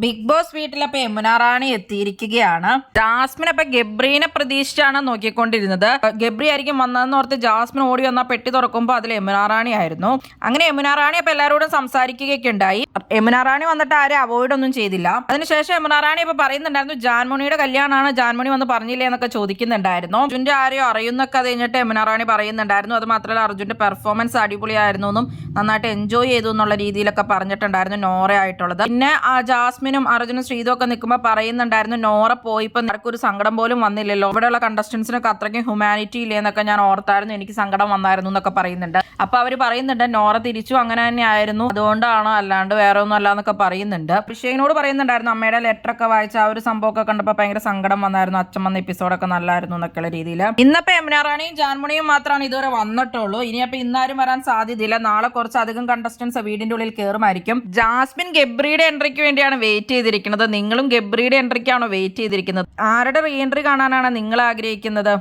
Big boss വീട്ടിലപ്പോ Yamuna റാണി എത്തിയിരിക്കുകയാണ്. Jasmine അപ്പൊ ഗബ്രീനെ പ്രതീക്ഷിച്ചാണ് നോക്കിക്കൊണ്ടിരുന്നത്. ഗബ്രി ആയിരിക്കും വന്നതെന്ന് ഓർത്ത് ജാസ്മിൻ ഓടി വന്ന പെട്ടി തുറക്കുമ്പോൾ അതിൽ യമുന റാണി ആയിരുന്നു. അങ്ങനെ യമുന റാണി അപ്പൊ എല്ലാവരോടും സംസാരിക്കുകയൊക്കെ ഉണ്ടായി. യമുന റാണി വന്നിട്ട് ആരും അവോയ്ഡ് ഒന്നും ചെയ്തില്ല. അതിനുശേഷം യമുന റാണി ഇപ്പൊ പറയുന്നുണ്ടായിരുന്നു ജാൻമണിയുടെ കല്യാണമാണ്, ജാൻമണി വന്ന് പറഞ്ഞില്ലേ എന്നൊക്കെ ചോദിക്കുന്നുണ്ടായിരുന്നു. അർജുന്റെ ആരെയോ അറിയുന്നൊക്കെ കഴിഞ്ഞിട്ട് യമുന റാണി പറയുന്നുണ്ടായിരുന്നു. അത് മാത്രമല്ല അർജുന്റെ പെർഫോമൻസ് അടിപൊളിയായിരുന്നു എന്നും നന്നായിട്ട് എൻജോയ് ചെയ്തു എന്നുള്ള രീതിയിലൊക്കെ പറഞ്ഞിട്ടുണ്ടായിരുന്നു നോറ ആയിട്ടുള്ളത്. പിന്നെ ജാസ്മിൻ അർജുനും ശ്രീതും ഒക്കെ നിൽക്കുമ്പോൾ പറയുന്നുണ്ടായിരുന്നു നോറ പോയിപ്പോൾ നിനക്കൊരു സങ്കടം പോലും വന്നില്ലല്ലോ, ഇവിടെയുള്ള കണ്ടസ്റ്റൻസിനൊക്കെ അത്രയ്ക്കും ഹ്യൂമാനിറ്റി ഇല്ലേ എന്നൊക്കെ ഞാൻ ഓർത്തായിരുന്നു, എനിക്ക് സങ്കടം വന്നായിരുന്നു എന്നൊക്കെ പറയുന്നുണ്ട്. അപ്പൊ അവർ പറയുന്നുണ്ട് നോറ തിരിച്ചു അങ്ങനെ തന്നെ ആയിരുന്നു, അതുകൊണ്ടാണോ അല്ലാണ്ട് വേറെ ഒന്നും അല്ല എന്നൊക്കെ പറയുന്നുണ്ട്. അഭിഷേകിനോട് പറയുന്നുണ്ടായിരുന്നു അമ്മയുടെ ലെറ്റർ ഒക്കെ വായിച്ച ആ ഒരു സംഭവമൊക്കെ കണ്ടപ്പോൾ ഭയങ്കര സങ്കടം വന്നായിരുന്നു, അച്ഛൻ വന്ന എപ്പിസോഡൊക്കെ നല്ലായിരുന്നു എന്നൊക്കെയുള്ള രീതിയിൽ. ഇന്നപ്പോ യമുന റാണിയും ജാൻമണിയും മാത്രമാണ് ഇതുവരെ വന്നിട്ടുള്ളൂ. ഇനിയപ്പോ ഇന്നാരും വരാൻ സാധ്യതയില്ല. നാളെ കുറച്ചധികം കണ്ടസ്റ്റൻസ് വീടിന്റെ ഉള്ളിൽ കയറുമായിരിക്കും. ജാസ്മിൻ ഗബ്രിയുടെ എൻട്രിക്ക് വേണ്ടിയാണ് വെയിറ്റ് ചെയ്തിരിക്കുന്നത്. നിങ്ങളും ഗബ്രിയുടെ എൻട്രിക്കാണോ വെയിറ്റ് ചെയ്തിരിക്കുന്നത്? ആരുടെ റീ എൻട്രി കാണാനാണ് നിങ്ങൾ ആഗ്രഹിക്കുന്നത്?